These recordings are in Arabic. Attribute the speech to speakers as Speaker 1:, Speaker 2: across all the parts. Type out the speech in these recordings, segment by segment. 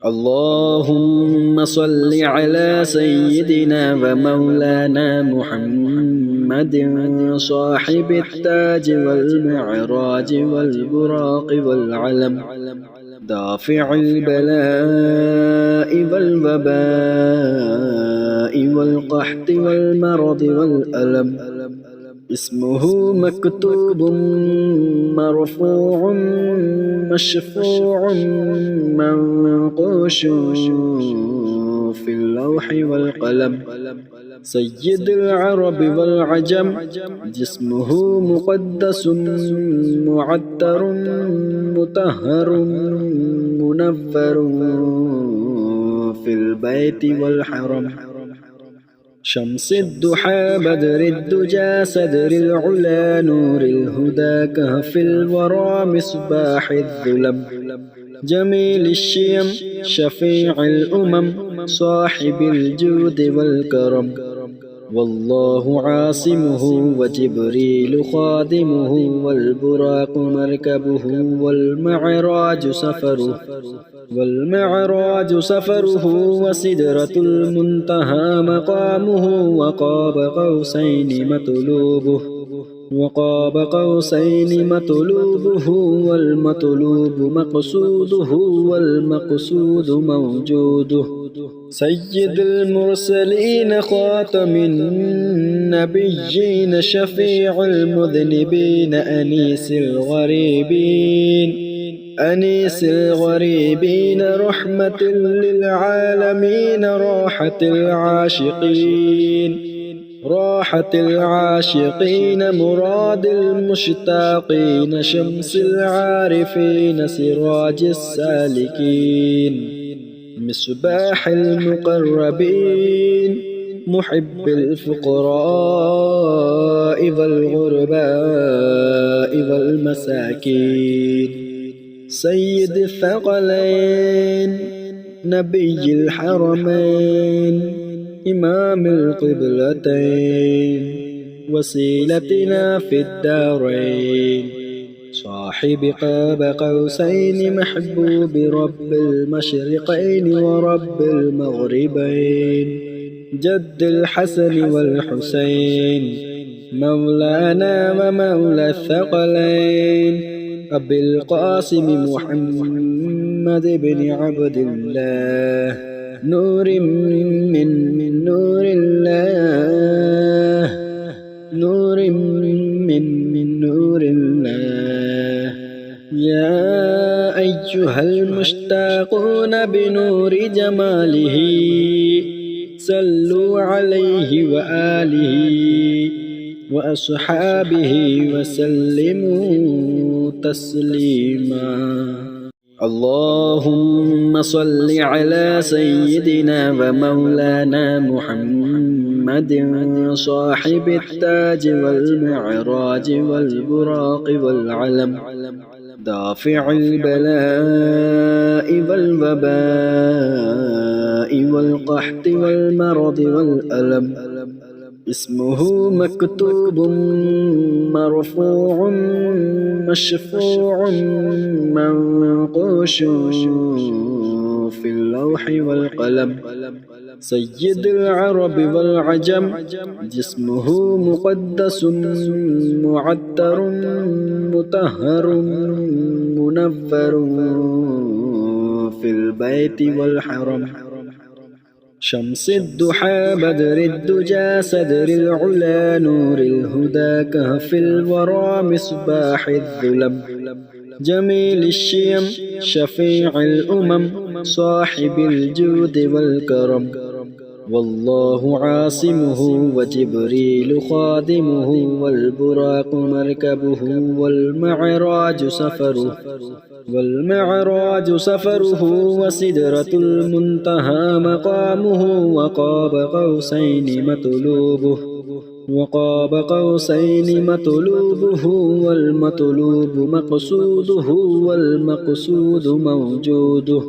Speaker 1: اللهم صل على سيدنا ومولانا محمد صاحب التاج والمعراج والبراق والعلم، دافع البلاء والوباء والقحط والمرض والألم. اسمه مكتوب مرفوع مشفوع منقوش في اللوح والقلم. سيد العرب والعجم، جسمه مقدس معطر مطهر منفر في البيت والحرم. شمس الضحى بدر الدجى صدر العلا نور الهدى كهف الورى مصباح الظلم. جميل الشيم شفيع الأمم صاحب الجود والكرم. والله عاصمه وجبريل خادمه والبراق مركبه والمعراج سفره وسدرة المنتهى مقامه وقاب قوسين مطلوبه والمطلوب مقصوده والمقصود موجوده. سيد المرسلين خاتم النبيين شفيع المذنبين أنيس الغريبين رحمة للعالمين راحة العاشقين مراد المشتاقين شمس العارفين سراج السالكين مصباح المقربين محب الفقراء والغرباء والمساكين. سيد الثقلين نبي الحرمين إمام القبلتين وسيلتنا في الدارين. صاحب قاب قوسين محبوب رب المشرقين ورب المغربين. جد الحسن والحسين مولانا ومولى الثقلين. أبي القاسم محمد بن عبد الله نور من نور الله يا أيها المشتاقون بنور جماله صلوا عليه وآله وأصحابه وسلموا تسليما. اللهم صل على سيدنا ومولانا محمد صاحب التاج والمعراج والبراق والعلم، دافع البلاء والوباء والقحط والمرض والألم. اسمه مكتوب مرفوع مشفوع منقوش في اللوح والقلم. سيد العرب والعجم، جسمه مقدس معطر مطهر منفر في البيت والحرم. شمس الضحى بدر الدجى صدر العلا نور الهدى كهف الورى مصباح الظلم. جميل الشيم شفيع الأمم صاحب الجود والكرم. والله عاصمه وجبريل خادمه والبراق مركبه والمعراج سفره وسدرة المنتهى مقامه وقاب قوسين مطلوبه والمطلوب مقصوده والمقصود موجوده.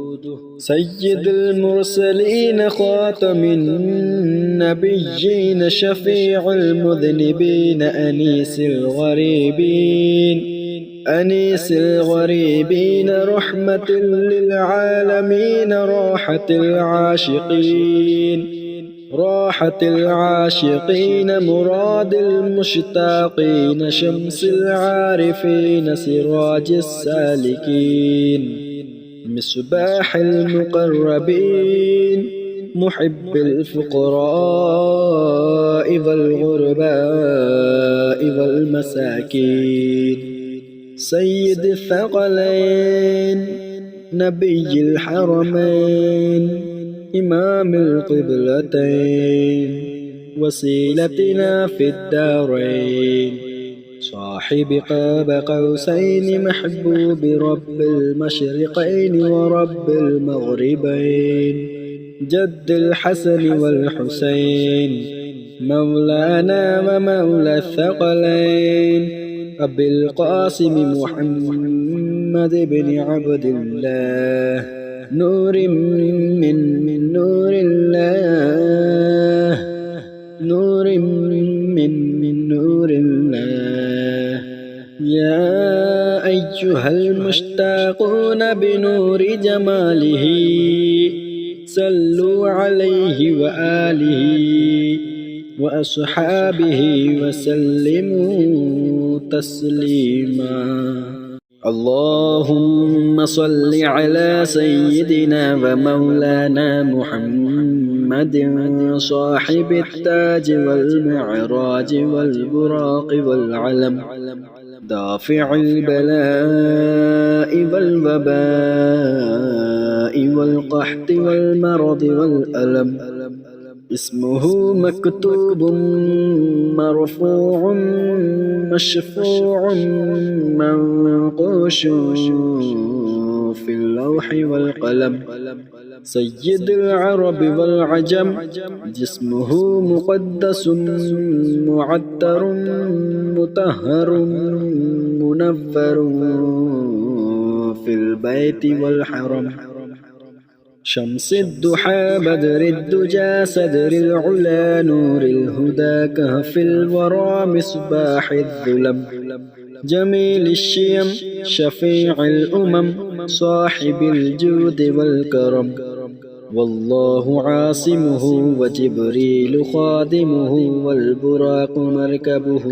Speaker 1: سيد المرسلين خاتم النبيين شفيع المذنبين أنيس الغريبين رحمة للعالمين راحة العاشقين مراد المشتاقين شمس العارفين سراج السالكين مصباح المقربين محب الفقراء والغرباء والمساكين سيد الثقلين نبي الحرمين إمام القبلتين وسيلتنا في الدارين صاحب قاب قوسين محبوب رب المشرقين ورب المغربين جد الحسن والحسين مولانا ومولى الثقلين أبي القاسم محمد بن عبد الله نور من نور الله نور من نور الله يا أيها المشتاقون بنور جماله صلوا عليه وآله وأصحابه وسلموا تسليما اللهم صل على سيدنا ومولانا محمد صاحب التاج والمعراج والبراق والعلم دافع البلاء والوباء والقحط والمرض والألم اسمه مكتوب مرفوع مشفوع منقوش في اللوح والقلم سيد العرب والعجم جسمه مقدس معطر مطهر منفر في البيت والحرم شمس الضحى بدر الدجى صدر العلا نور الهدى كهف الورى مصباح الظلم جميل الشيم شفيع الأمم صاحب الجود والكرم والله عاصمه وجبريل خادمه والبراق مركبه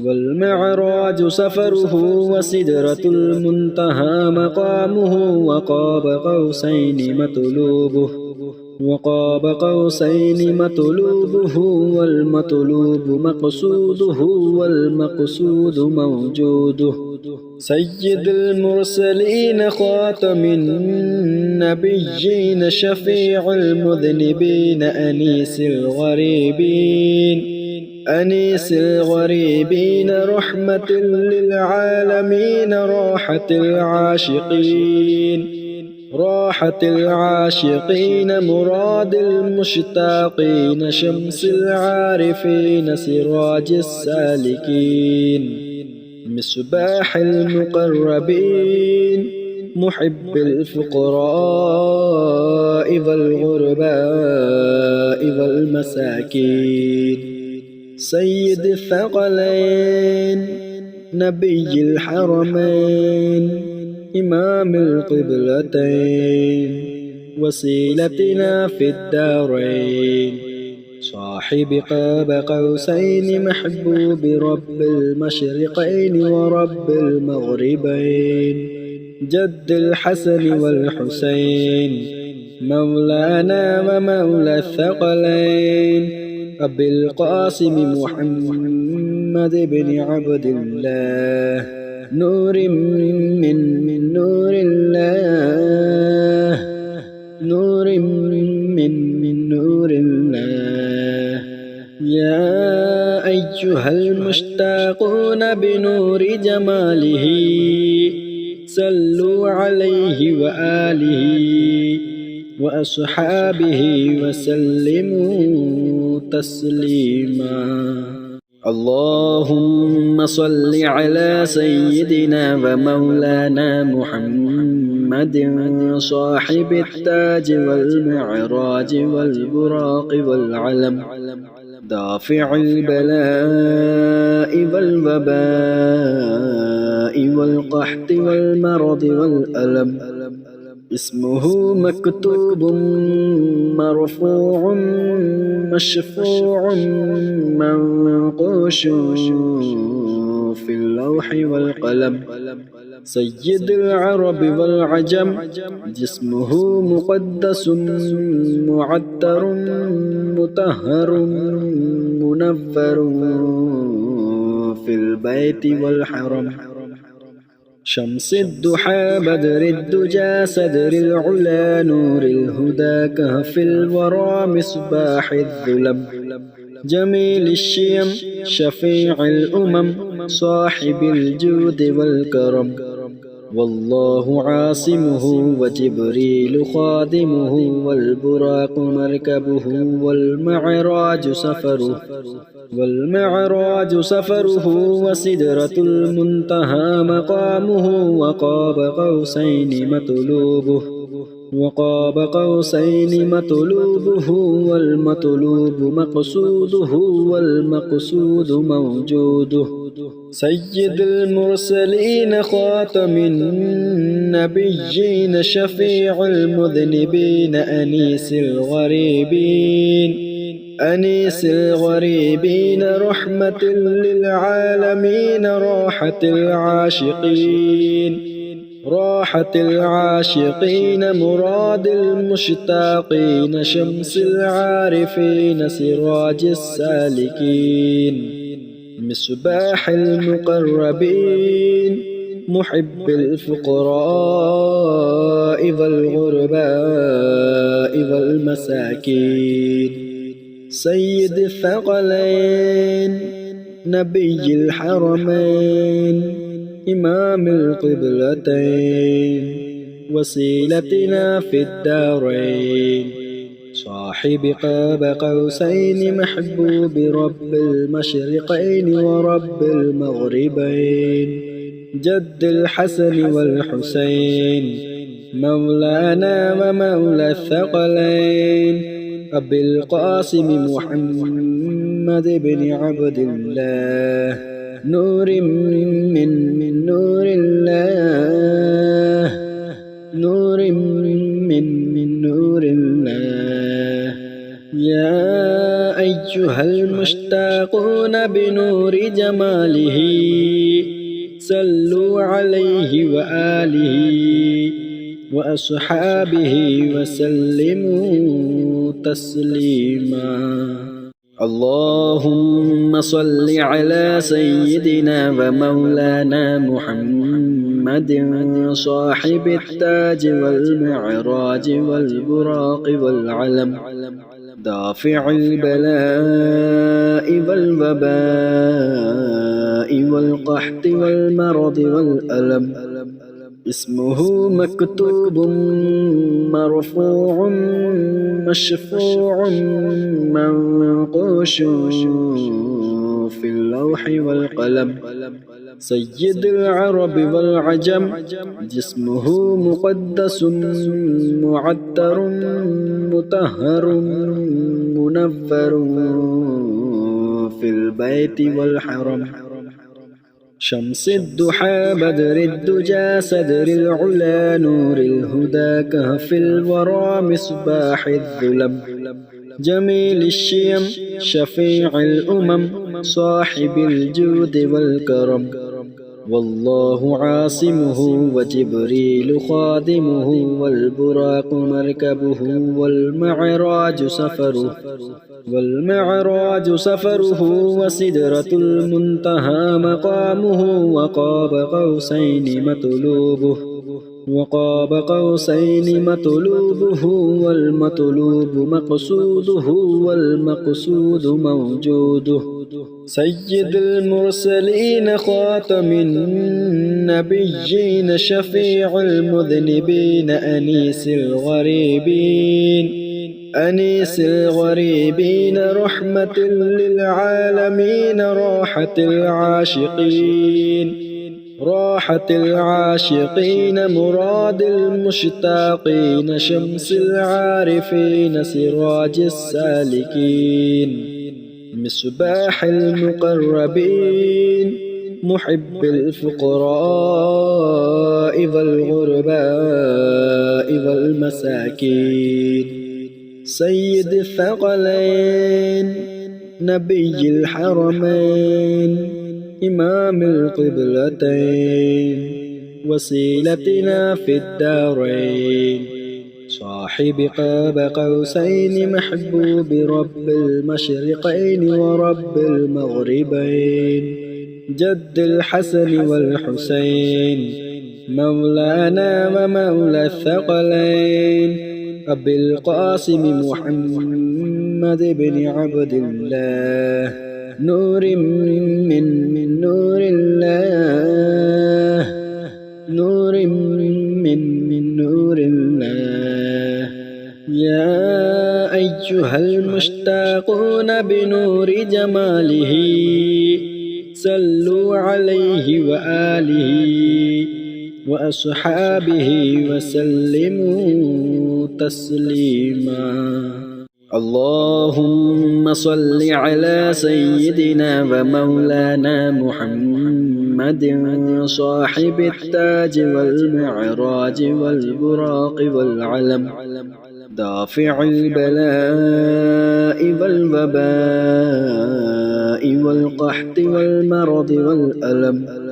Speaker 1: والمعراج سفره وسدرة المنتهى مقامه وقاب قوسين مطلوبه والمطلوب مقصوده والمقصود موجوده سيد المرسلين خاتم النبيين شفيع المذنبين أنيس الغريبين رحمة للعالمين راحة العاشقين مراد المشتاقين شمس العارفين سراج السالكين مصباح المقربين محب الفقراء والغرباء والمساكين سيد الثقلين نبي الحرمين إمام القبلتين وسيلتنا في الدارين صاحب قاب قوسين محبوب رب المشرقين ورب المغربين جد الحسن والحسين مولانا ومولى الثقلين أبي القاسم محمد بن عبد الله نور من نور الله نور من نور الله يا أيها المشتاقون بنور جماله صلوا عليه وآله وأصحابه وسلموا تسليما اللهم صل على سيدنا ومولانا محمد صاحب التاج والمعراج والبراق والعلم دافع البلاء والوباء والقحط والمرض والألم. اسمه مكتوب مرفوع مشفوع منقوش في اللوح والقلم. سيد العرب والعجم، جسمه مقدس معطر مطهر منور في البيت والحرم. شمس الضحى بدر الدجى صدر العلا نور الهدى كهف الورى مصباح الظلم. جميل الشيم شفيع الأمم صاحب الجود والكرم. والله عاصمه وجبريل خادمه والبراق مركبه والمعراج سفره وسدرة المنتهى مقامه وقاب قوسين مطلوبه والمطلوب مقصوده والمقصود موجوده. سيد المرسلين خاتم النبيين شفيع المذنبين أنيس الغريبين رحمة للعالمين راحة العاشقين مراد المشتاقين شمس العارفين سراج السالكين مصباح المقربين محب الفقراء والغرباء والمساكين. سيد الثقلين نبي الحرمين إمام القبلتين وسيلتنا في الدارين. صاحب قاب قوسين محبوب رب المشرقين ورب المغربين. جد الحسن والحسين مولانا ومولى الثقلين. أبي القاسم محمد بن عبد الله نور من نور الله من نور الله. يا أيها المشتاقون بنور جماله صلوا عليه وآله وأصحابه وسلموا تسليما. اللهم صل على سيدنا ومولانا محمد صاحب التاج والمعراج والبراق والعلم. دافع البلاء والوباء والقحط والمرض والألم. اسمه مكتوب مرفوع مشفوع منقوش في اللوح والقلم. سيد العرب والعجم، جسمه مقدس معطر مطهر منور في البيت والحرم. شمس الضحى بدر الدجى صدر العلا نور الهدى كهف الورى مصباح الظلم. جميل الشيم شفيع الأمم صاحب الجود والكرم. والله عاصمه وجبريل خادمه والبراق مركبه والمعراج سفره وسدرة المنتهى مقامه وقاب قوسين مطلوبه والمطلوب مقصوده والمقصود موجوده. سيد المرسلين خاتم النبيين شفيع المذنبين أنيس الغريبين رحمة للعالمين راحة العاشقين مراد المشتاقين شمس العارفين سراج السالكين مصباح المقربين محب الفقراء والغرباء والمساكين سيد الثقلين نبي الحرمين إمام القبلتين وسيلتنا في الدارين صاحب قاب قوسين محبوب رب المشرقين ورب المغربين جد الحسن والحسين مولانا ومولى الثقلين أبي القاسم محمد بن عبد الله نور من نور الله نور من نور الله يا أيها المشتاقون بنور جماله صلوا عليه وآله وأصحابه وسلموا تسليما اللهم صل على سيدنا ومولانا محمد صاحب التاج والمعراج والبراق والعلم دافع البلاء والوباء والقحط والمرض والألم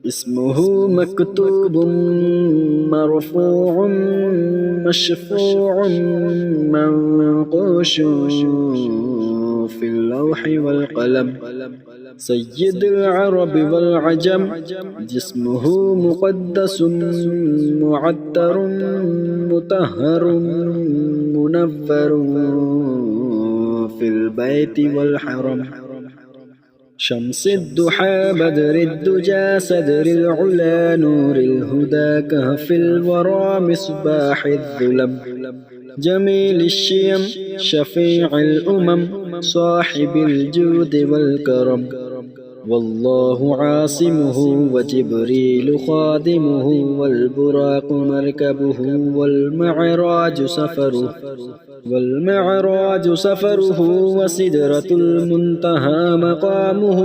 Speaker 1: اسمه مكتوب مرفوع مشفوع منقوش في اللوح والقلم سيد العرب والعجم جسمه مقدس معطر مطهر منفر في البيت والحرم شمس الضحى بدر الدجى صدر العلا نور الهدى كهف الورى مصباح الظلم جميل الشيم شفيع الأمم صاحب الجود والكرم والله عاصمه وجبريل خادمه والبراق مركبه والمعراج سفره وسدرة المنتهى مقامه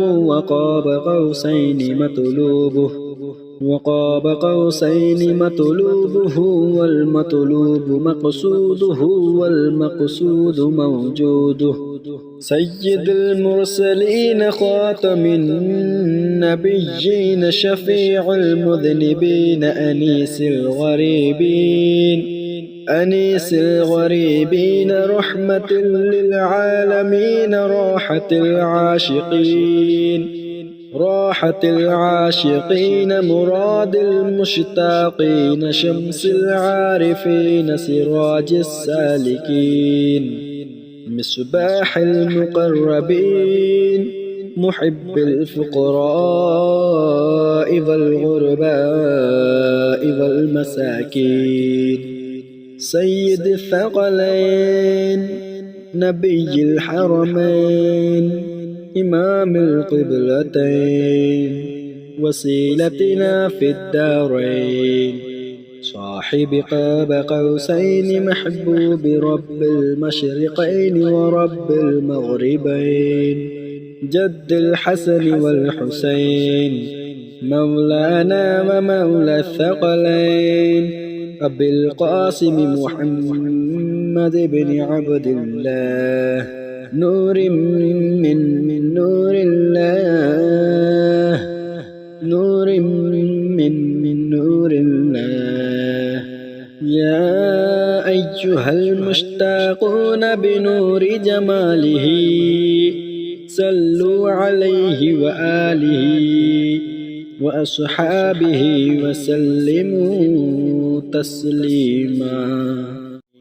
Speaker 1: وقاب قوسين مطلوبه والمطلوب مقصوده والمقصود موجوده سيد المرسلين خاتم النبيين شفيع المذنبين أنيس الغريبين رحمة للعالمين راحة العاشقين مراد المشتاقين شمس العارفين سراج السالكين مصباح المقربين محب الفقراء والغرباء والمساكين سيد الثقلين نبي الحرمين إمام القبلتين وسيلتنا في الدارين صاحب قاب قوسين محبوب رب المشرقين ورب المغربين جد الحسن والحسين مولانا ومولى الثقلين أبي القاسم محمد بن عبد الله نور من نور الله نور من نور الله يا أيها المشتاقون بنور جماله صلوا عليه وآله وأصحابه وسلموا تسليما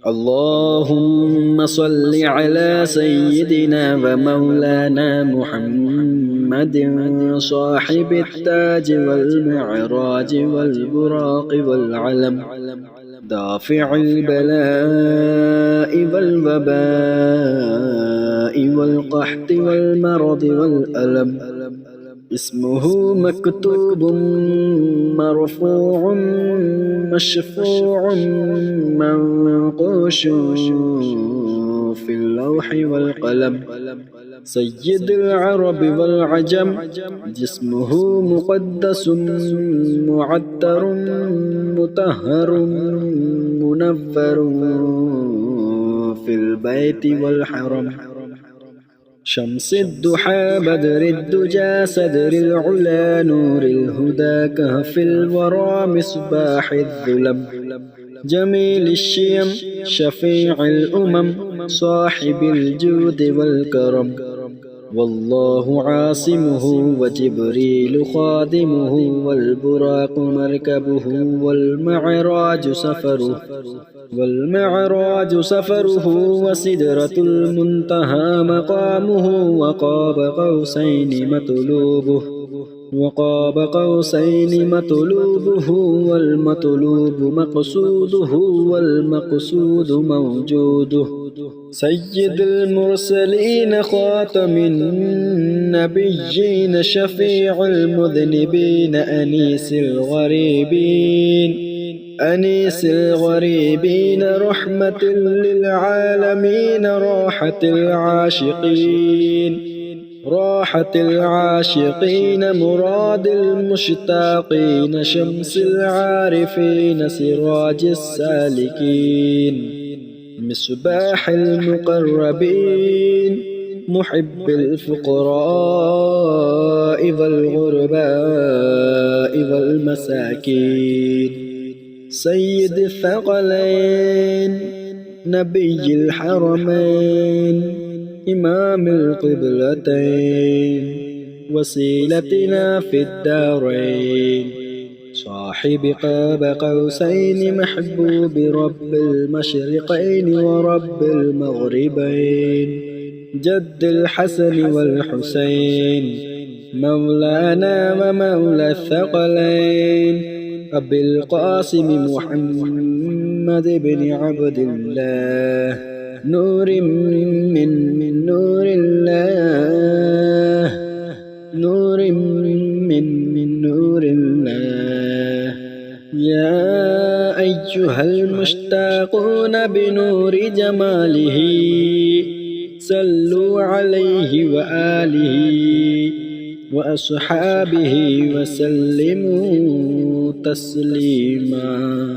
Speaker 1: اللهم صل على سيدنا ومولانا محمد صاحب التاج والمعراج والبراق والعلم دافع البلاء والوباء والقحط والمرض والألم اسمه مكتوب مرفوع مشفوع منقوش في اللوح والقلم سيد العرب والعجم جسمه مقدس معطر مطهر منفر في البيت والحرم شمس الضحى بدر الدجى صدر العلا نور الهدى كهف الورى مصباح الظلم جميل الشيم شفيع الأمم صاحب الجود والكرم والله عاصمه وجبريل خادمه والبراق مركبه والمعراج سفره وسدرة المنتهى مقامه وقاب قوسين مطلوبه والمطلوب مقصوده والمقصود موجوده سيد المرسلين خاتم النبيين شفيع المذنبين أنيس الغريبين رحمة للعالمين راحة العاشقين مراد المشتاقين شمس العارفين سراج السالكين مصباح المقربين محب الفقراء والغرباء والمساكين سيد الثقلين نبي الحرمين إمام القبلتين وسيلتنا في الدارين صاحب قاب قوسين محبوب رب المشرقين ورب المغربين جد الحسن والحسين مولانا ومولى الثقلين أبي القاسم محمد بن عبد الله نور من نور الله يا أيها المشتاقون بنور جماله صلوا عليه وآله وأصحابه وسلموا تسليما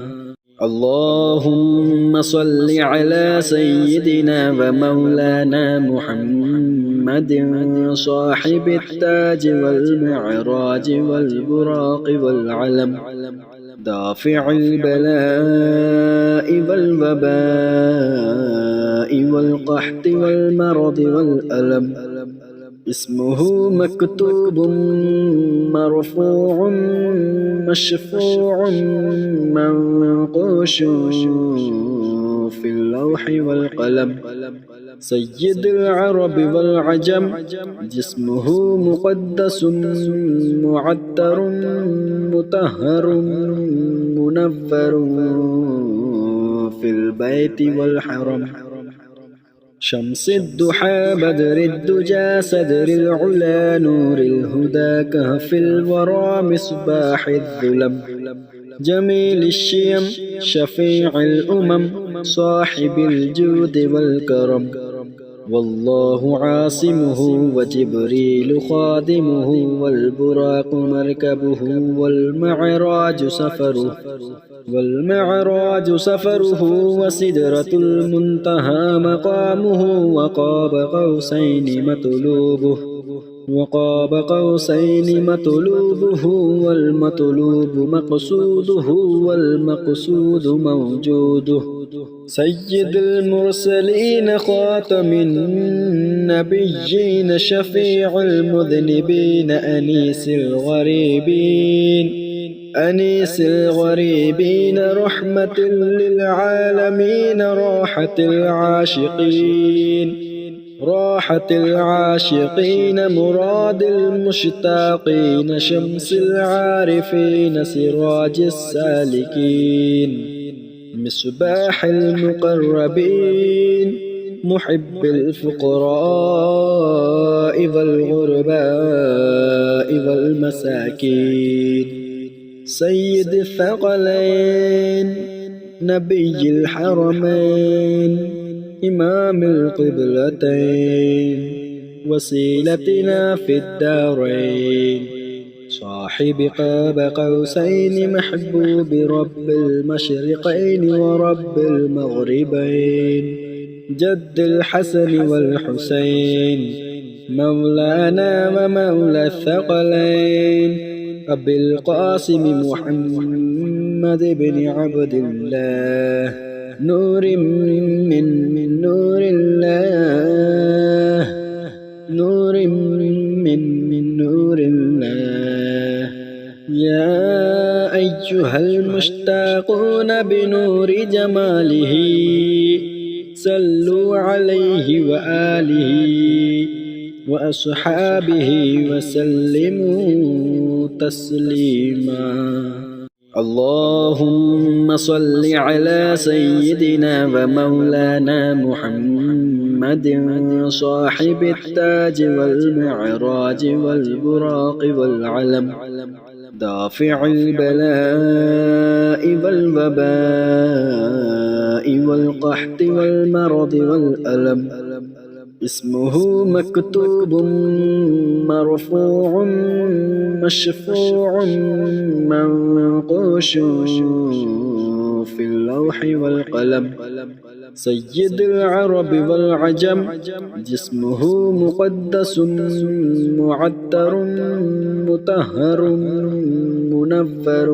Speaker 1: اللهم صل على سيدنا ومولانا محمد صاحب التاج والمعراج والبراق والعلم دافع البلاء والوباء والقحط والمرض والألم اسمه مكتوب مرفوع مشفوع منقوش في اللوح والقلم سيد العرب والعجم جسمه مقدس معطر مطهر منفر في البيت والحرم شمس الضحى بدر الدجى صدر العلا نور الهدى كهف الورى مصباح الظلم جميل الشيم شفيع الأمم صاحب الجود والكرم والله عاصمه وجبريل خادمه والبراق مركبه والمعراج سفره وسدرة المنتهى مقامه وقاب قوسين مطلوبه والمطلوب مقصوده والمقصود موجوده سيد المرسلين خاتم النبيين شفيع المذنبين أنيس الغريبين رحمة للعالمين راحة العاشقين مراد المشتاقين شمس العارفين سراج السالكين مصباح المقربين محب الفقراء والغرباء والمساكين سيد الثقلين نبي الحرمين إمام القبلتين وسيلتنا في الدارين صاحب قاب قوسين محبوب رب المشرقين ورب المغربين جد الحسن والحسين مولانا ومولى الثقلين أبي القاسم محمد بن عبد الله نور من نور الله نور من نور الله يا أيها المشتاقون بنور جماله صلوا عليه وآله وأصحابه وسلموا تسليما اللهم صل على سيدنا ومولانا محمد صاحب التاج والمعراج والبراق والعلم دافع البلاء والوباء والقحط والمرض والألم اسمه مكتوب مرفوع مشفوع منقوش في اللوح والقلم سيد العرب والعجم جسمه مقدس معطر مطهر منفر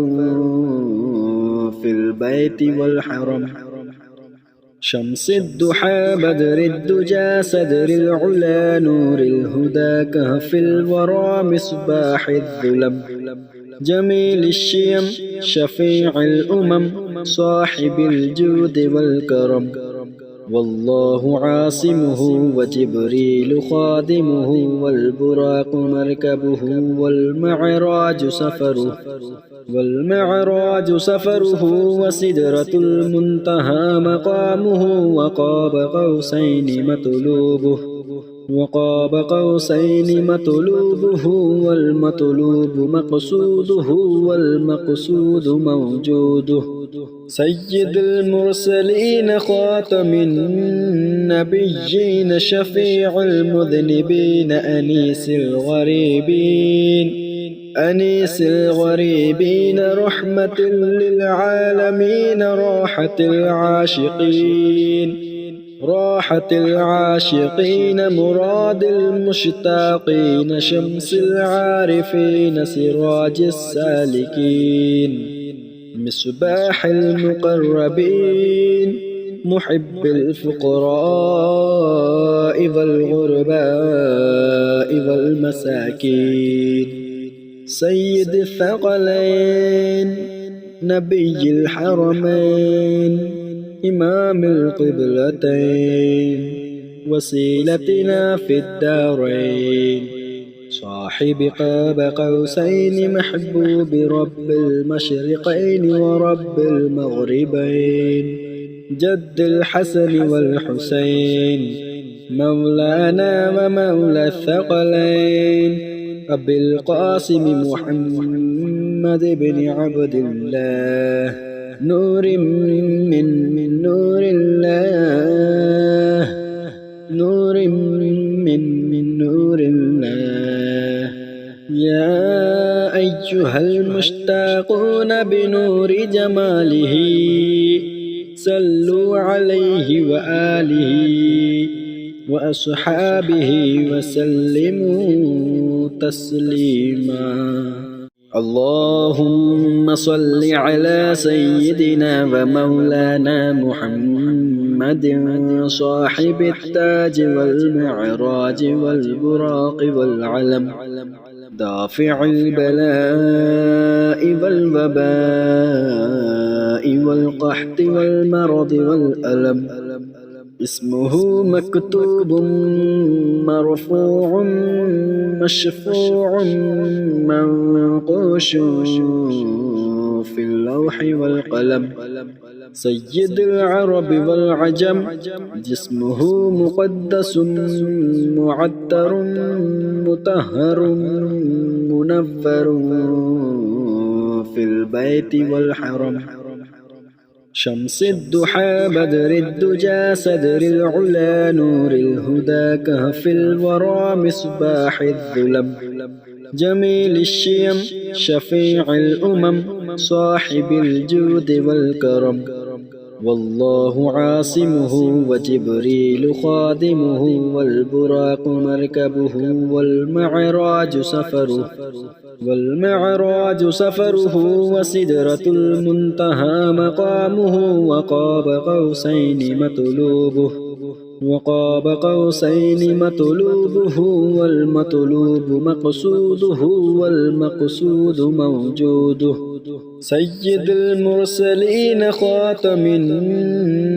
Speaker 1: في البيت والحرم شمس الضحى بدر الدجى صدر العلا نور الهدى كهف الورى مصباح الظلم جميل الشيم شفيع الأمم صاحب الجود والكرم والله عاصمه وجبريل خادمه والبراق مركبه والمعراج سفره وسدرة المنتهى مقامه وقاب قوسين مطلوبه والمطلوب مقصوده والمقصود موجوده سيد المرسلين خاتم النبيين شفيع المذنبين أنيس الغريبين رحمة للعالمين راحة العاشقين مراد المشتاقين شمس العارفين سراج السالكين مصباح المقربين محب الفقراء والغرباء والمساكين سيد الثقلين نبي الحرمين إمام القبلتين وسيلتنا في الدارين صاحب قاب قوسين محبوب رب المشرقين ورب المغربين جد الحسن والحسين مولانا ومولى الثقلين أبي القاسم محمد بن عبد الله نور من نور الله نور من نور الله يا أيها المشتاقون بنور جماله صلوا عليه وآله وأصحابه وسلموا تسليما اللهم صل على سيدنا ومولانا محمد صاحب التاج والمعراج والبراق والعلم دافع البلاء والوباء والقحط والمرض والألم اسمه مكتوب مرفوع مشفوع منقوش في اللوح والقلم سيد العرب والعجم جسمه مقدس معطر مطهر منفر في البيت والحرم شمس الضحى بدر الدجى صدر العلا نور الهدى كهف الورى مصباح الظلم جميل الشيم شفيع الأمم صاحب الجود والكرم والله عاصمه وجبريل خادمه والبراق مركبه والمعراج سفره وسدرة المنتهى مقامه وقاب قوسين مطلوبه والمطلوب مقصوده والمقصود موجوده سيد المرسلين خاتم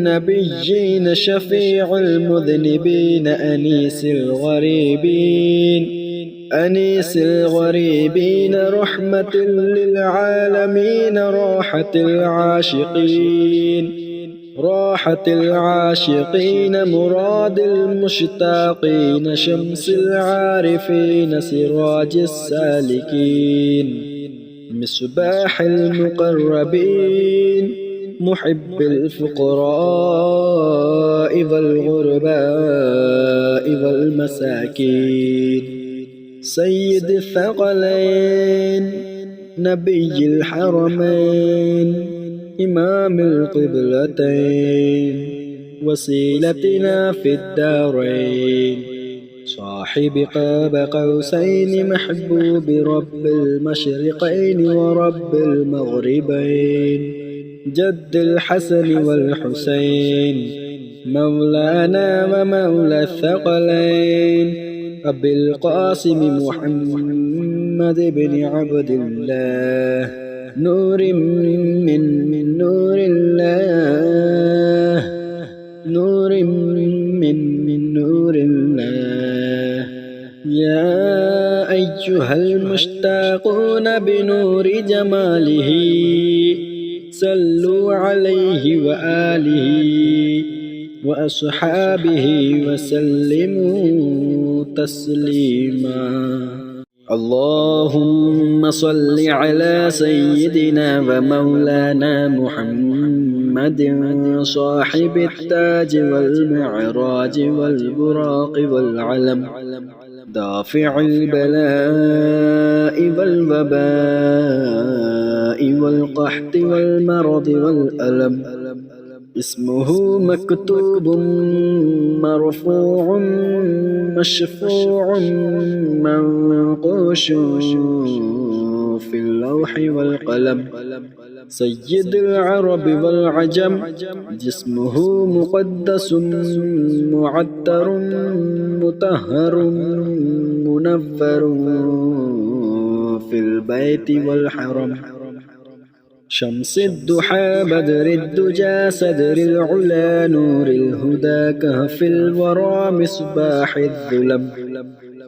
Speaker 1: النبيين شفيع المذنبين أنيس الغريبين رحمة للعالمين راحة العاشقين مراد المشتاقين شمس العارفين سراج السالكين مصباح المقربين محب الفقراء والغرباء والمساكين سيد الثقلين نبي الحرمين إمام القبلتين وسيلتنا في الدارين صاحب قاب قوسين محبوب رب المشرقين ورب المغربين جد الحسن والحسين مولانا ومولى الثقلين أبي القاسم محمد بن عبد الله نور من نور الله يا أيها المشتاقون بنور جماله صلوا عليه وآله وأصحابه وسلموا تسليما اللهم صل على سيدنا ومولانا محمد صاحب التاج والمعراج والبراق والعلم دافع البلاء والوباء والقحط والمرض والألم اسمه مكتوب مرفوع مشفوع منقوش في اللوح والقلم سيد العرب والعجم جسمه مقدس معطر مطهر منفر في البيت والحرم شمس الضحى بدر الدجى صدر العلا نور الهدى كهف الورى مصباح الظلم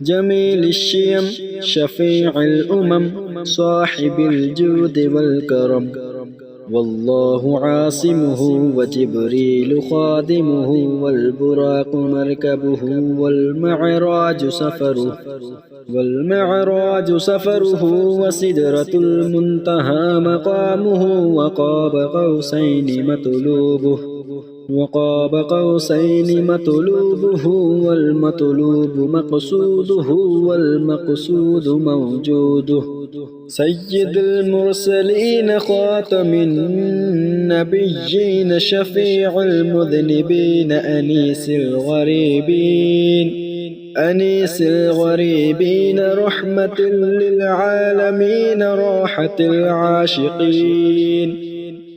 Speaker 1: جميل الشيم شفيع الأمم صاحب الجود والكرم والله عاصمه وجبريل خادمه والبراق مركبه والمعراج سفره وسدرة المنتهى مقامه وقاب قوسين مطلوبه والمطلوب مقصوده والمقصود موجوده سيد المرسلين خاتم النبيين شفيع المذنبين أنيس الغريبين رحمة للعالمين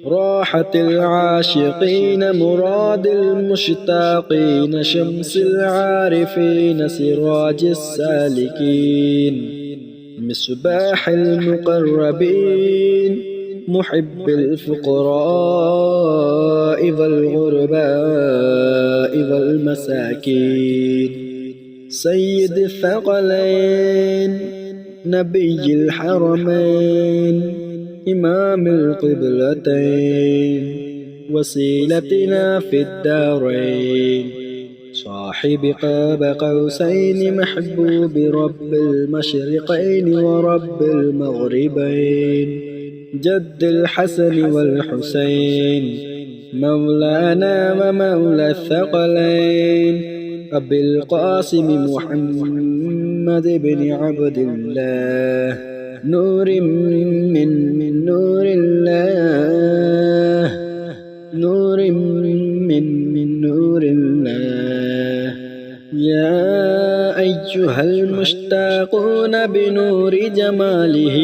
Speaker 1: راحة العاشقين مراد المشتاقين شمس العارفين سراج السالكين مصباح المقربين محب الفقراء والغرباء والمساكين سيد الثقلين نبي الحرمين إمام القبلتين وسيلتنا في الدارين صاحب قاب قوسين محبوب رب المشرقين ورب المغربين جد الحسن والحسين مولانا ومولى الثقلين أبي القاسم محمد بن عبد الله نور من نور الله نور من نور الله يا أيها المشتاقون بنور جماله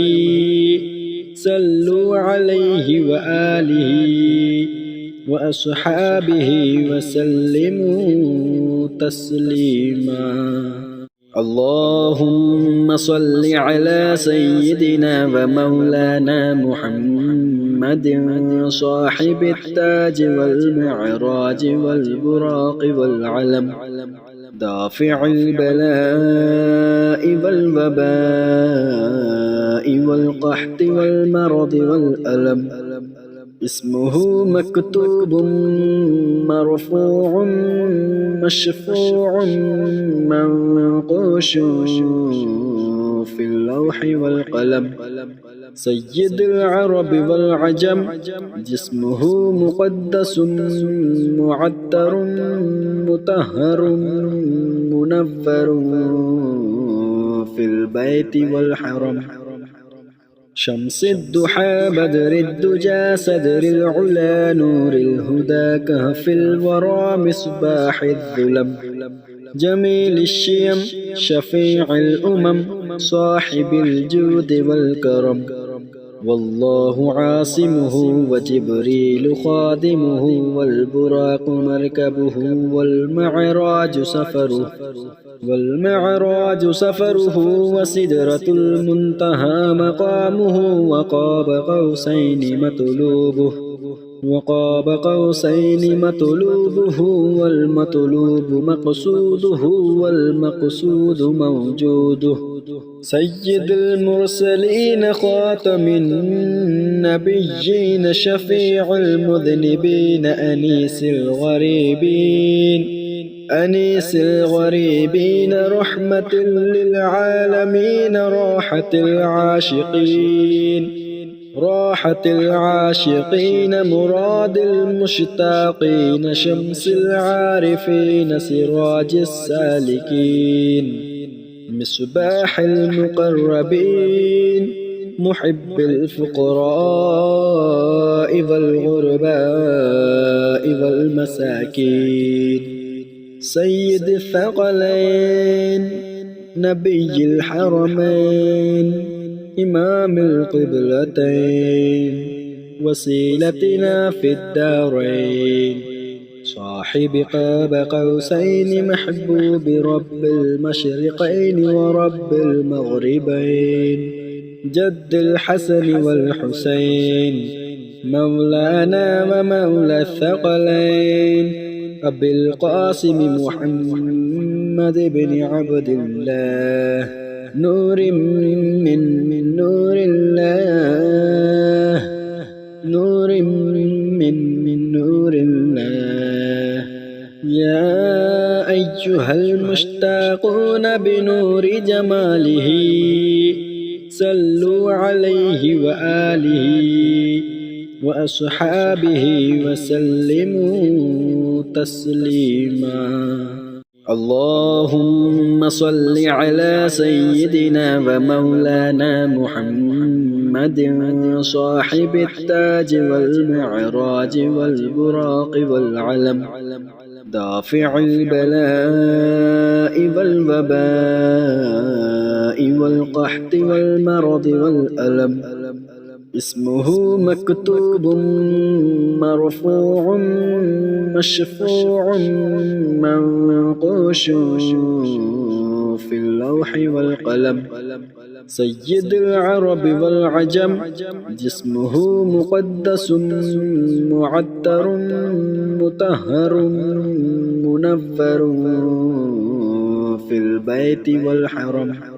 Speaker 1: صلوا عليه وآله وأصحابه وسلموا تسليما اللهم صل على سيدنا ومولانا محمد صاحب التاج والمعراج والبراق والعلم دافع البلاء والوباء والقحط والمرض والألم اسمه مكتوب مرفوع مشفوع منقوش في اللوح والقلم سيد العرب والعجم جسمه مقدس معطر مطهر منفر في البيت والحرم شمس الضحى بدر الدجى صدر العلا نور الهدى كهف الورى مصباح الظلم جميل الشيم شفيع الأمم صاحب الجود والكرم والله عاصمه وجبريل خادمه والبراق مركبه والمعراج سفره وسدرة المنتهى مقامه وقاب قوسين مطلوبه والمطلوب مقصوده والمقصود موجوده سيد المرسلين خاتم النبيين شفيع المذنبين أنيس الغريبين رحمة للعالمين راحة العاشقين مراد المشتاقين شمس العارفين سراج السالكين مصباح المقربين محب الفقراء والغرباء والمساكين سيد الثقلين نبي الحرمين إمام القبلتين وسيلتنا في الدارين صاحب قاب قوسين محبوب رب المشرقين ورب المغربين جد الحسن والحسين مولانا ومولى الثقلين أبي القاسم محمد بن عبد الله نور من نور الله نور من نور الله يا أيها المشتاقون بنور جماله صلوا عليه وآله وأصحابه وسلموا تسليما اللهم صل على سيدنا ومولانا محمد صاحب التاج والمعراج والبراق والعلم دافع البلاء والوباء والقحط والمرض والألم اسمه مكتوب مرفوع مشفوع منقوش في اللوح والقلم سيد العرب والعجم جسمه مقدس معطر مطهر منفر في البيت والحرم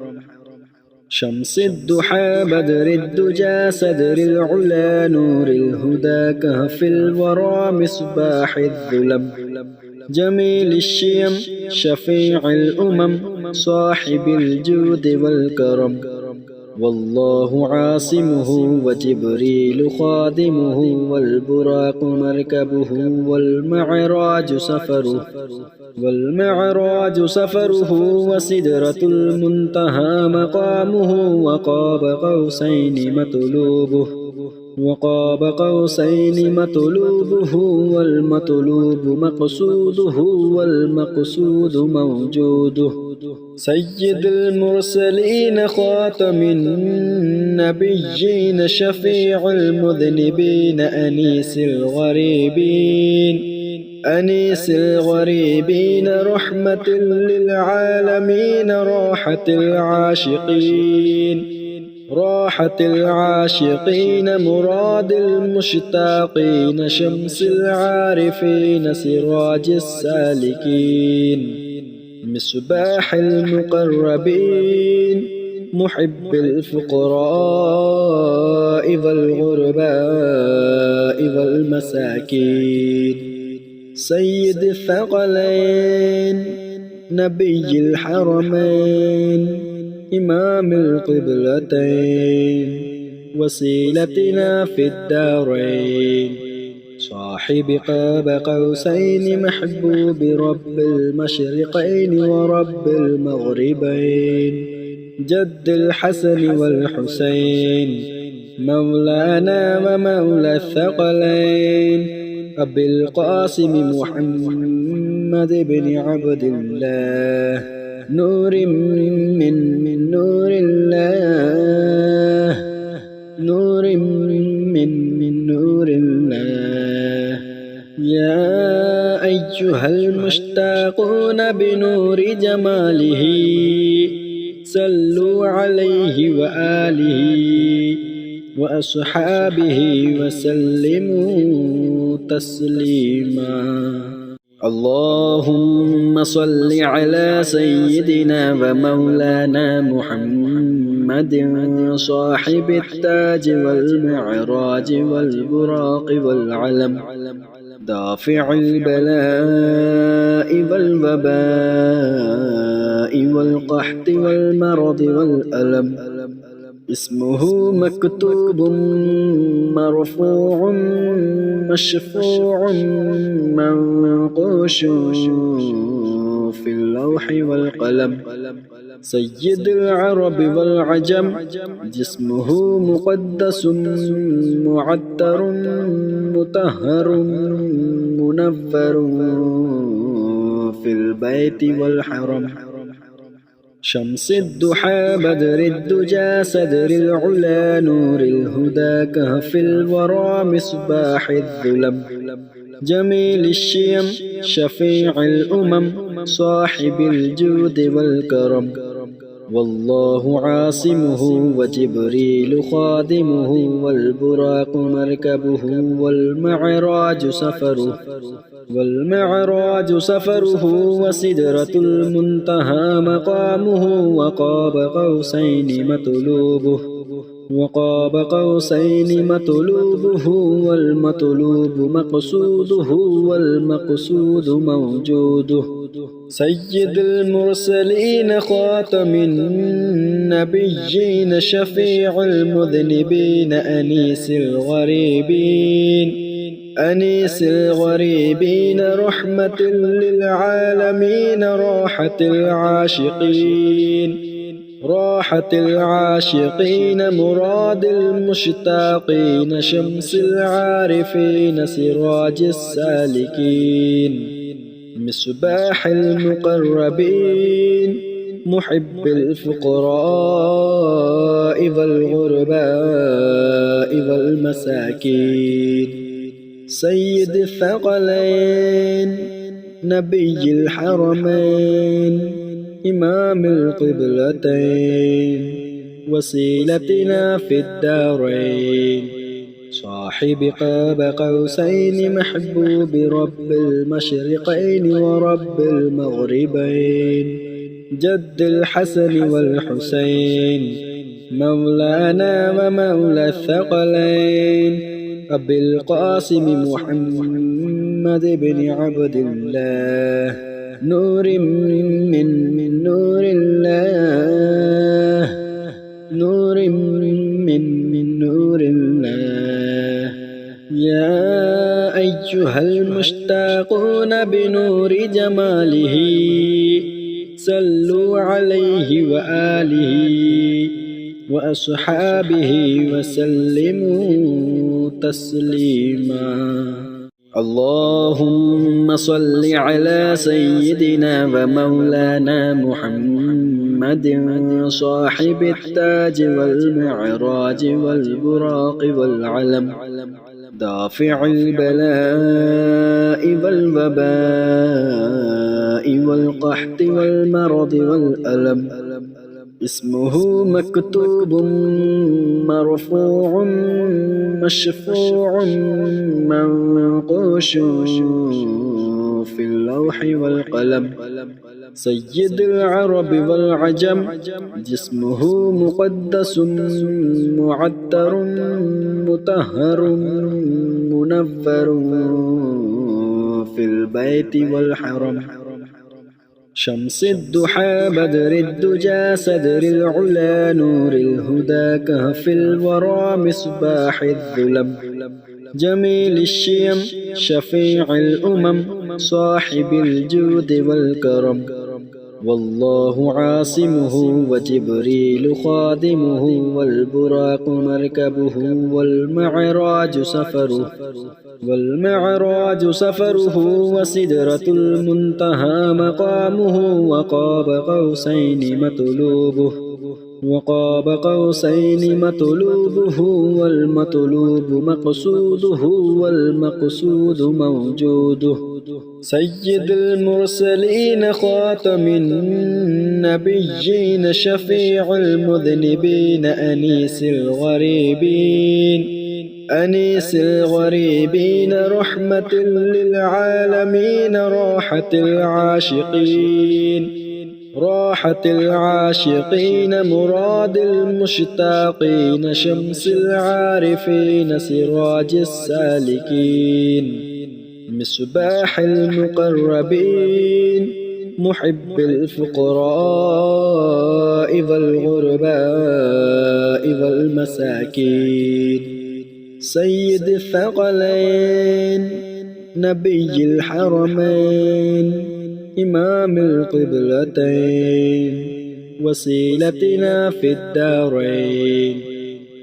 Speaker 1: شمس الضحى بدر الدجى صدر العلا نور الهدى كهف الورى مصباح الظلم جميل الشيم شفيع الأمم صاحب الجود والكرم والله عاصمه وجبريل خادمه والبراق مركبه والمعراج سفره وسدرة المنتهى مقامه وقاب قوسين مطلوبه والمطلوب مقصوده والمقصود موجوده سيد المرسلين خاتم النبيين شفيع المذنبين أنيس الغريبين رحمة للعالمين راحة العاشقين مراد المشتاقين شمس العارفين سراج السالكين مصباح المقربين محب الفقراء والغرباء والمساكين سيد الثقلين نبي الحرمين إمام القبلتين وسيلتنا في الدارين صاحب قاب قوسين محبوب رب المشرقين ورب المغربين جد الحسن والحسين مولانا ومولى الثقلين أبي القاسم محمد بن عبد الله نور من نور الله يا أيها المشتاقون بنور جماله صلوا عليه وآله وأصحابه وسلموا تسليما اللهم صل على سيدنا ومولانا محمد صاحب التاج والمعراج والبراق والعلم دافع البلاء والوباء والقحط والمرض والألم اسمه مكتوب مرفوع مشفوع منقوش في اللوح والقلم سيد العرب والعجم جسمه مقدس معطر مطهر منفر في البيت والحرم شمس الضحى بدر الدجى صدر العلا نور الهدى كهف الورى مصباح الظلم جميل الشيم شفيع الأمم صاحب الجود والكرم والله عاصمه وجبريل خادمه والبراق مركبه والمعراج سفره وسدرة المنتهى مقامه وقاب قوسين مطلوبه والمطلوب مقصوده والمقصود موجوده سيد المرسلين خاتم النبيين شفيع المذنبين أنيس الغريبين رحمة للعالمين راحة العاشقين مراد المشتاقين شمس العارفين سراج السالكين مصباح المقربين محب الفقراء والغرباء والمساكين سيد الثقلين نبي الحرمين إمام القبلتين وسيلتنا في الدارين صاحب قاب قوسين محبوب رب المشرقين ورب المغربين جد الحسن والحسين مولانا ومولى الثقلين أبي القاسم محمد بن عبد الله نور من نور الله أيها المشتاقون بنور جماله صلوا عليه وآله وأصحابه وسلموا تسليما. اللهم صل على سيدنا ومولانا محمد صاحب التاج والمعراج والبراق والعلم، دافع البلاء والوباء والقحط والمرض والألم، اسمه مكتوب مرفوع مشفوع منقوش في اللوح والقلم، سيد العرب والعجم، جسمه مقدس معطر مطهر منفر في البيت والحرم، شمس الضحى بدر الدجى صدر العلا نور الهدى كهف الورى مصباح الظلم، جميل الشيم شفيع الأمم صاحب الجود والكرم، والله عاصمه وجبريل خادمه والبراق مركبه والمعراج سفره وسدرة المنتهى مقامه، وقاب قوسين مطلوبه والمطلوب مقصوده والمقصود موجوده، سيد المرسلين خاتم النبيين شفيع المذنبين أنيس الغريبين رحمة للعالمين راحة العاشقين مراد المشتاقين شمس العارفين سراج السالكين مصباح المقربين محب الفقراء والغرباء والمساكين، سيد الثقلين نبي الحرمين إمام القبلتين وسيلتنا في الدارين،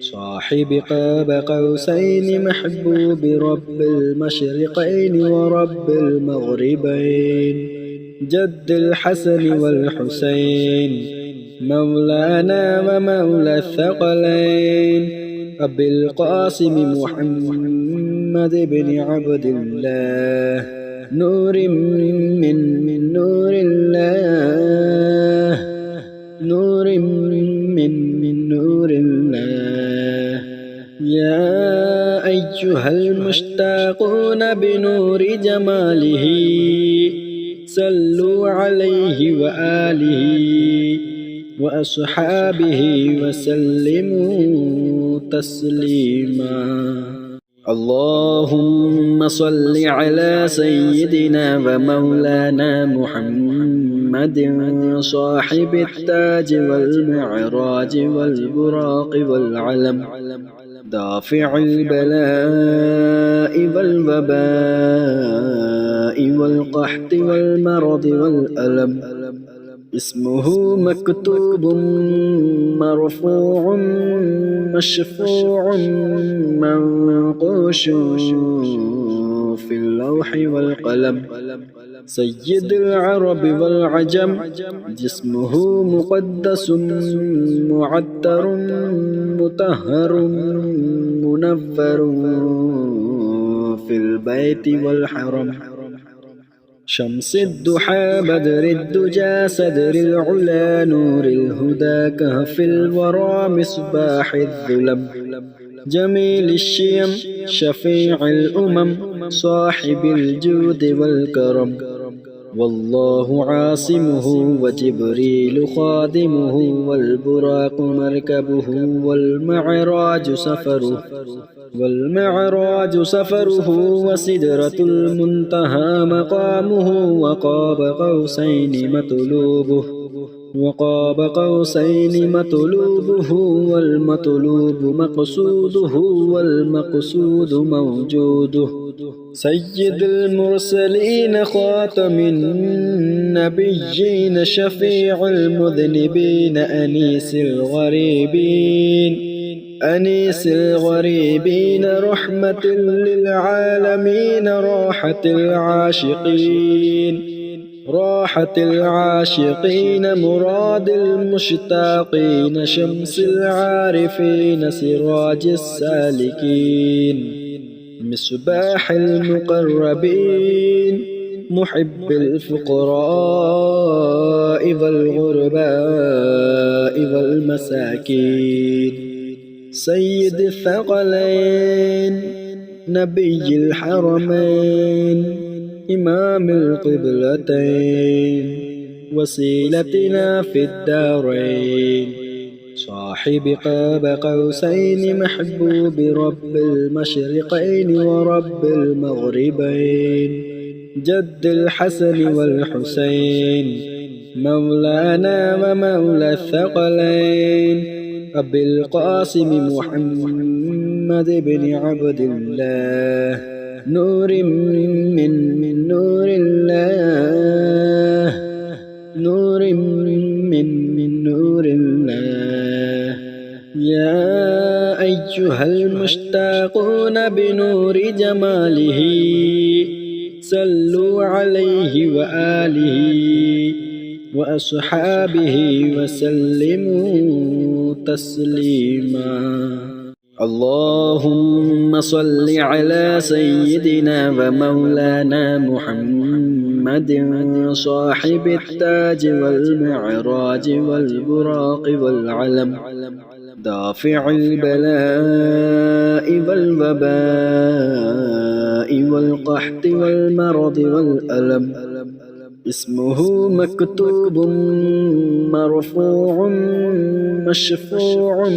Speaker 1: صاحب قاب قوسين محبوب رب المشرقين ورب المغربين، جد الحسن والحسين مولانا ومولى الثقلين، أبي القاسم محمد بن عبد الله نور من نور الله، نور من نور الله. يا أيها المشتاقون بنور جماله صلوا عليه وآله وأصحابه وسلموا تسليما. اللهم صل على سيدنا ومولانا محمد صاحب التاج والمعراج والبراق والعلم، دافع البلاء والوباء والقحط والمرض والألم، اسمه مكتوب مرفوع مشفوع منقوش في اللوح والقلم، سيد العرب والعجم، جسمه مقدس معطر مطهر منفر في البيت والحرم، شمس الضحى بدر الدجى صدر العلا نور الهدى كهف الورى مصباح الظلم، جميل الشيم شفيع الأمم صاحب الجود والكرم، والله عاصمه وجبريل خادمه والبراق مركبه والمعراج سفره وسدرة المنتهى مقامه، وقاب قوسين مطلوبه والمطلوب مقصوده والمقصود موجوده، سيد المرسلين خاتم النبيين شفيع المذنبين أنيس الغريبين رحمة للعالمين راحة العاشقين مراد المشتاقين شمس العارفين سراج السالكين مصباح المقربين محب الفقراء والغرباء والمساكين سيد الثقلين نبي الحرمين إمام القبلتين وسيلتنا في الدارين صاحب قاب قوسين محبوب رب المشرقين ورب المغربين جد الحسن والحسين مولانا ومولى الثقلين أبي القاسم محمد بن عبد الله نور من نور الله نور من نور الله يا أيها المشتاقون بنور جماله صلوا عليه وآله وأصحابه وسلموا تسليما اللهم صل على سيدنا ومولانا محمد صاحب التاج والمعراج والبراق والعلم دافع البلاء والوباء والقحط والمرض والألم اسمه مكتوب مرفوع مشفوع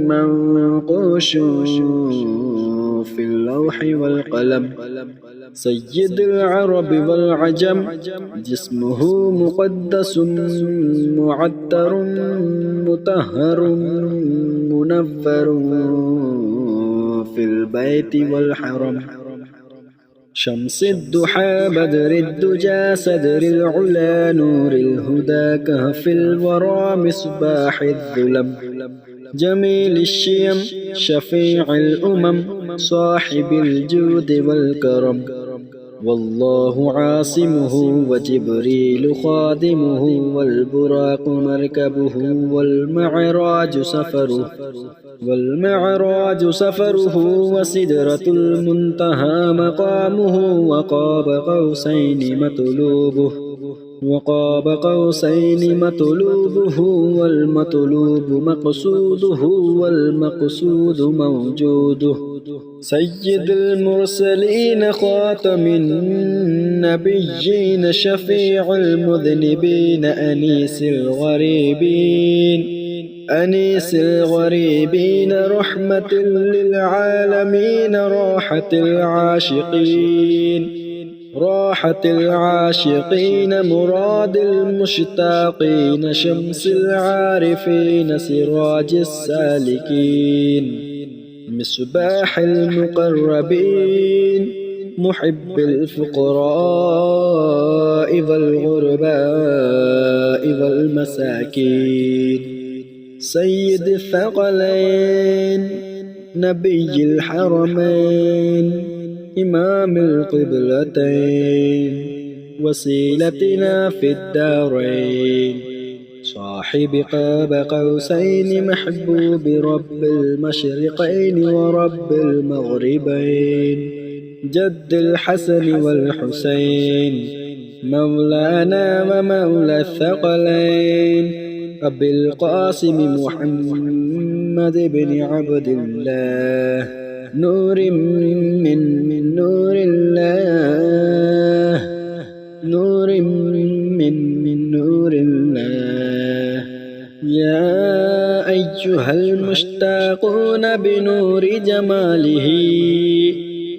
Speaker 1: منقوش في اللوح والقلم سيد العرب والعجم جسمه مقدس معطر مطهر منفر في البيت والحرم شمس الضحى بدر الدجى صدر العلا نور الهدى كهف الورى مصباح الظلم جميل الشيم شفيع الأمم صاحب الجود والكرم والله عاصمه وجبريل خادمه والبراق مركبه والمعراج سفره وسدرة المنتهى مقامه وقاب قوسين مطلوبه والمطلوب مقصوده والمقصود موجوده سيد المرسلين خاتم النبيين شفيع المذنبين أنيس الغريبين رحمة للعالمين راحة العاشقين مراد المشتاقين شمس العارفين سراج السالكين مصباح المقربين محب الفقراء والغرباء والمساكين سيد الثقلين نبي الحرمين إمام القبلتين وسيلتنا في الدارين صاحب قاب قوسين محبوب رب المشرقين ورب المغربين جد الحسن والحسين مولانا ومولى الثقلين أبي القاسم محمد بن عبد الله نور من نور الله نور من نور الله يا أيها المشتاقون بنور جماله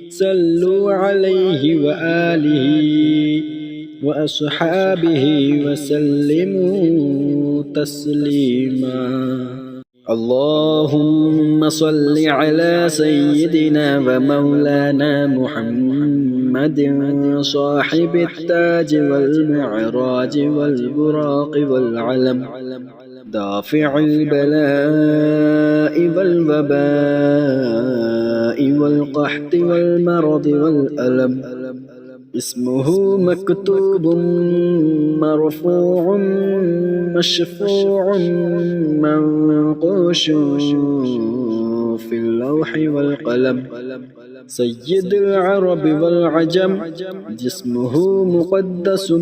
Speaker 1: صلوا عليه وآله وأصحابه وسلموا تسليما اللهم صل على سيدنا ومولانا محمد محمد صاحب التاج والمعراج والبراق والعلم دافع البلاء والوباء والقحط والمرض والألم اسمه مكتوب مرفوع مشفوع منقوش في اللوح والقلم سيد العرب والعجم جسمه مقدس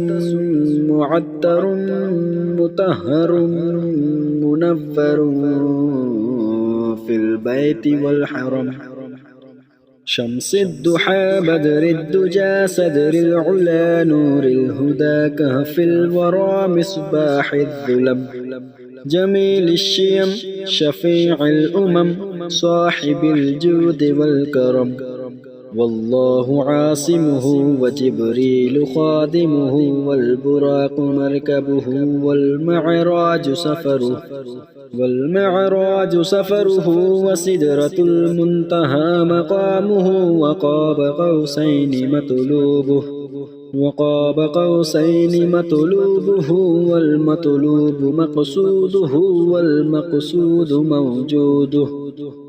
Speaker 1: معطر مطهر منفر في البيت والحرم شمس الضحى بدر الدجى صدر العلا نور الهدى كهف الورى مصباح الظلم جميل الشيم شفيع الأمم صاحب الجود والكرم والله عاصمه وجبريل خادمه والبراق مركبه والمعراج سفره وسدرة المنتهى مقامه وقاب قوسين مطلوبه والمطلوب مقصوده والمقصود موجوده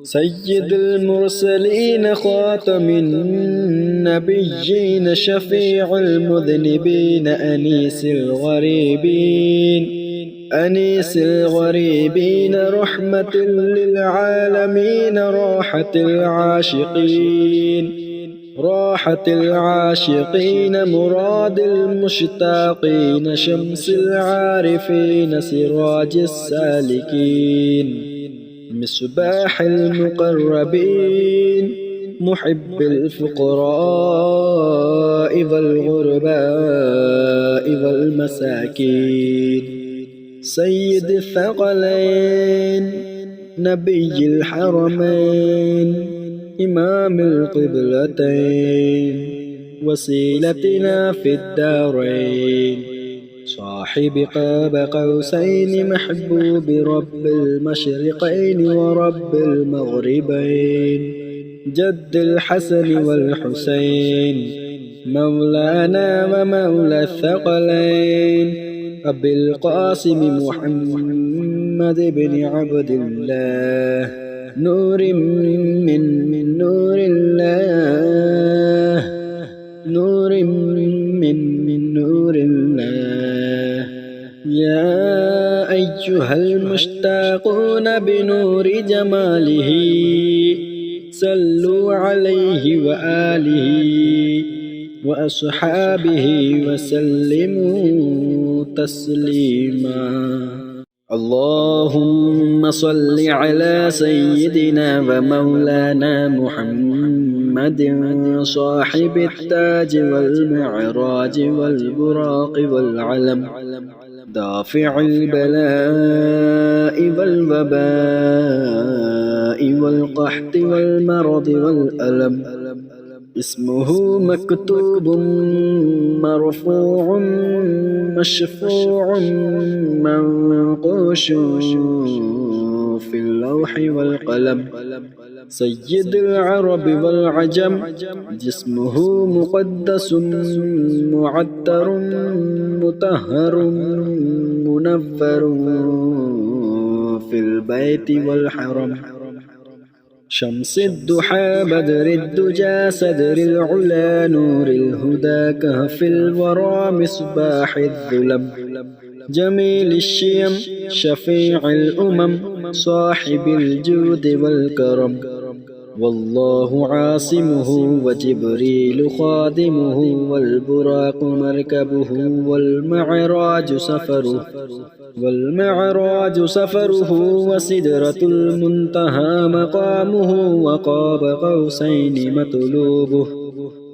Speaker 1: سيد المرسلين خاتم النبيين شفيع المذنبين أنيس الغريبين رحمة للعالمين راحة العاشقين مراد المشتاقين شمس العارفين سراج السالكين مصباح المقربين محب الفقراء والغرباء والمساكين سيد الثقلين نبي الحرمين إمام القبلتين وسيلتنا في الدارين صاحب قاب قوسين محبوب رب المشرقين ورب المغربين جد الحسن والحسين مولانا ومولى الثقلين أبي القاسم محمد بن عبد الله نور من نور الله نور من نور الله يا أيها المشتاقون بنور جماله صلوا عليه وآله وأصحابه وسلموا تسليما اللهم صل على سيدنا ومولانا محمد صاحب التاج والمعراج والبراق والعلم دافع البلاء والوباء والقحط والمرض والألم اسمه مكتوب مرفوع مشفوع منقوش في اللوح والقلم سيد العرب والعجم جسمه مقدس معطر مطهر منفر في البيت والحرم شمس الضحى بدر الدجى صدر العلا نور الهدى كهف الورى مصباح الظلم جميل الشيم شفيع الأمم صاحب الجود والكرم والله عاصمه وجبريل خادمه والبراق مركبه والمعراج سفره وسدرة المنتهى مقامه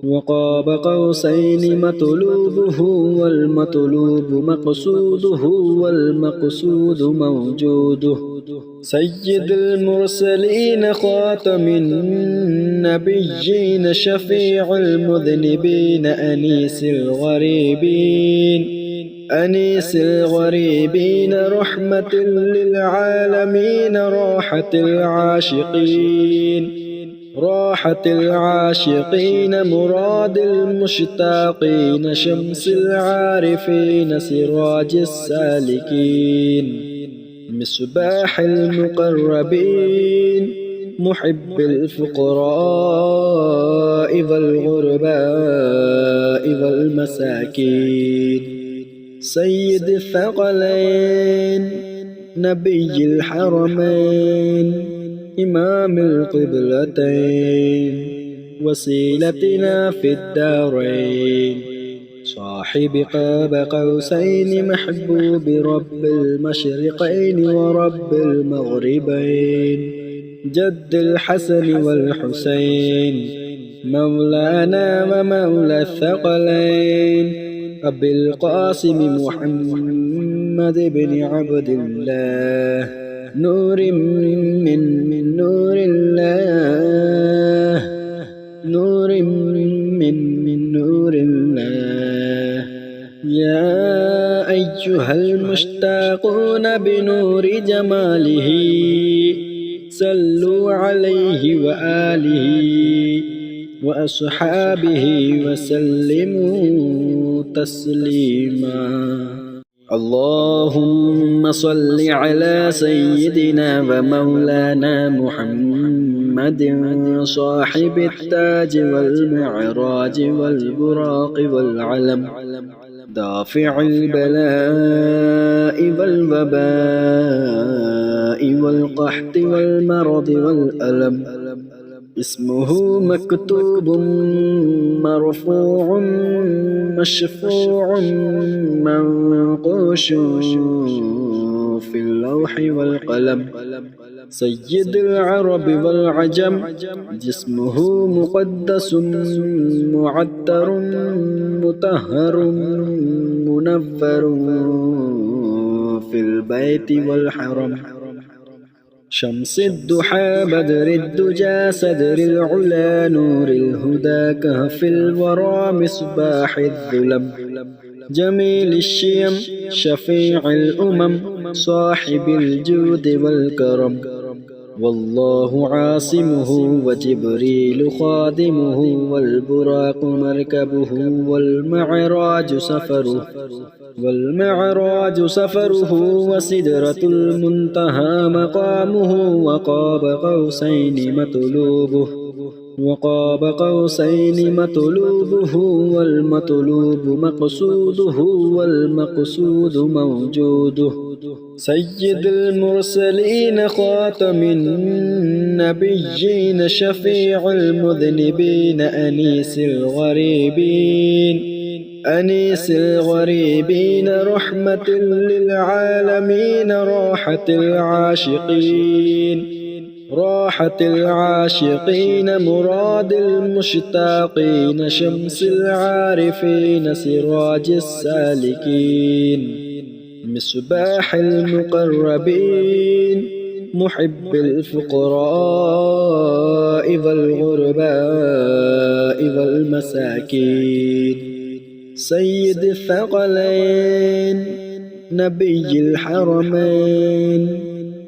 Speaker 1: وقاب قوسين مطلوبه والمطلوب مقصوده والمقصود موجوده سيد المرسلين خاتم النبيين شفيع المذنبين أنيس الغريبين رحمة للعالمين راحة العاشقين راحة العاشقين مراد المشتاقين شمس العارفين سراج السالكين مصباح المقربين محب الفقراء والغرباء والمساكين سيد الثقلين نبي الحرمين إمام القبلتين وسيلتنا في الدارين صاحب قاب قوسين محبوب رب المشرقين ورب المغربين جد الحسن والحسين مولانا ومولى الثقلين أبي القاسم محمد بن عبد الله نور من نور الله نور من نور الله يا أيها المشتاقون بنور جماله صلوا عليه وآله وأصحابه وسلموا تسليما اللهم صل على سيدنا ومولانا محمد صاحب التاج والمعراج والبراق والعلم دافع البلاء والوباء والقحط والمرض والألم اسمه مكتوب مرفوع مشفوع منقوش في اللوح والقلم سيد العرب والعجم جسمه مقدس معطر مطهر منفر في البيت والحرم شمس الضحى بدر الدجى صدر العلا نور الهدى كهف الورى مصباح الظلم جميل الشيم شفيع الأمم صاحب الجود والكرم والله عاصمه وجبريل خادمه والبراق مركبه والمعراج سفره وسدرة المنتهى مقامه وقاب قوسين مطلوبه والمطلوب مقصوده والمقصود موجوده سيد المرسلين خاتم النبيين شفيع المذنبين أنيس الغريبين رحمة للعالمين راحة العاشقين مراد المشتاقين شمس العارفين سراج السالكين مصباح المقربين محب الفقراء والغرباء والمساكين سيد الثقلين نبي الحرمين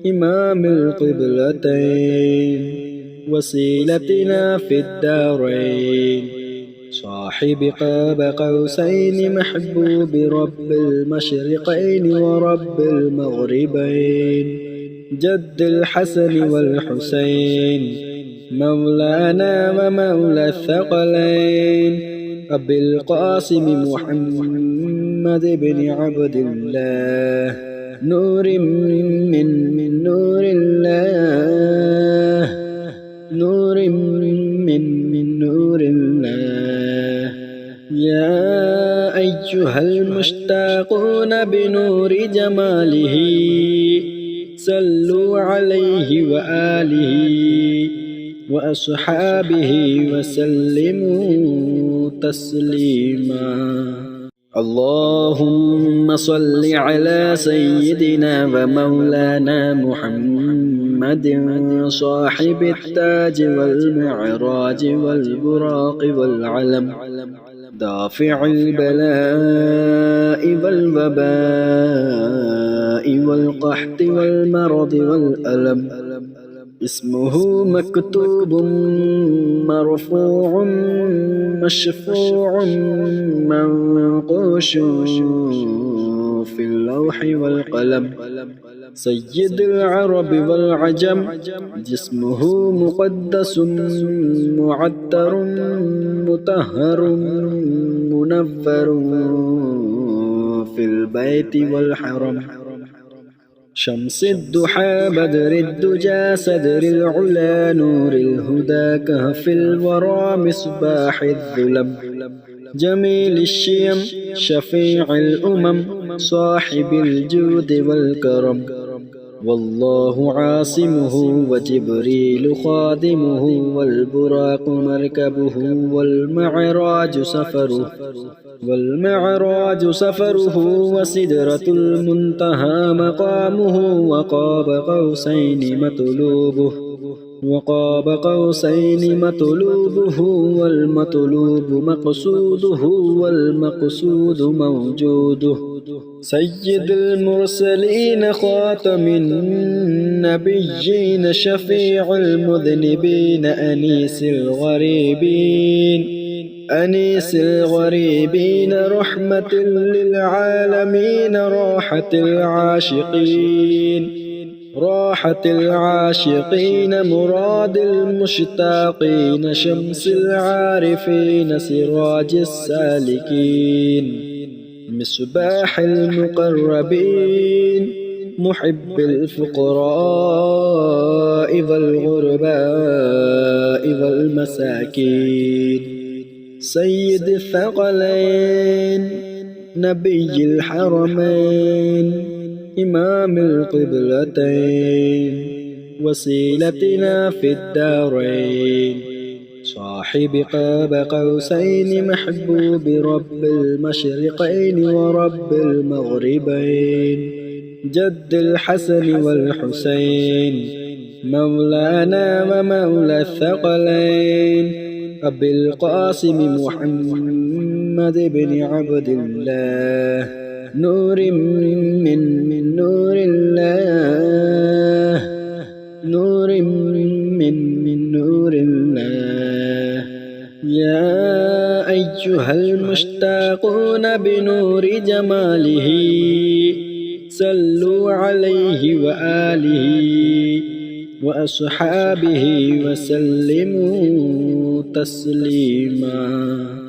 Speaker 1: إمام القبلتين وسيلتنا في الدارين صاحب قاب قوسين محبوب رب المشرقين ورب المغربين جد الحسن والحسين مولانا ومولى الثقلين أبي القاسم محمد بن عبد الله نور من نور الله نور من نور الله يا أيها المشتاقون بنور جماله صلوا عليه وآله وأصحابه وسلموا تسليما اللهم صل على سيدنا ومولانا محمد صاحب التاج والمعراج والبراق والعلم دافع البلاء والوباء والقحط والمرض والألم اسمه مكتوب مرفوع مشفوع منقوش في اللوح والقلم. سيد العرب والعجم، جسمه مقدس معطر مطهر منفر في البيت والحرم. شمس الضحى بدر الدجى صدر العلا نور الهدى كهف الورى مصباح الظلم. جميل الشيم شفيع الأمم صاحب الجود والكرم. والله عاصمه وجبريل خادمه والبراق مركبه والمعراج سفره وسدرة المنتهى مقامه وقاب قوسين مطلوبه والمطلوب مقصوده والمقصود موجوده. سيد المرسلين خاتم النبيين شفيع المذنبين أنيس الغريبين رحمة للعالمين راحة العاشقين مراد المشتاقين شمس العارفين سراج السالكين مصباح المقربين محب الفقراء والغرباء والمساكين. سيد الثقلين نبي الحرمين إمام القبلتين وسيلتنا في الدارين صاحب قاب قوسين محبوب رب المشرقين ورب المغربين. جد الحسن والحسين مولانا ومولى الثقلين أبي القاسم محمد بن عبد الله نور من نور الله يا أيها المشتاقون بنور جماله صلوا عليه وآله وأصحابه وسلموا تسليما.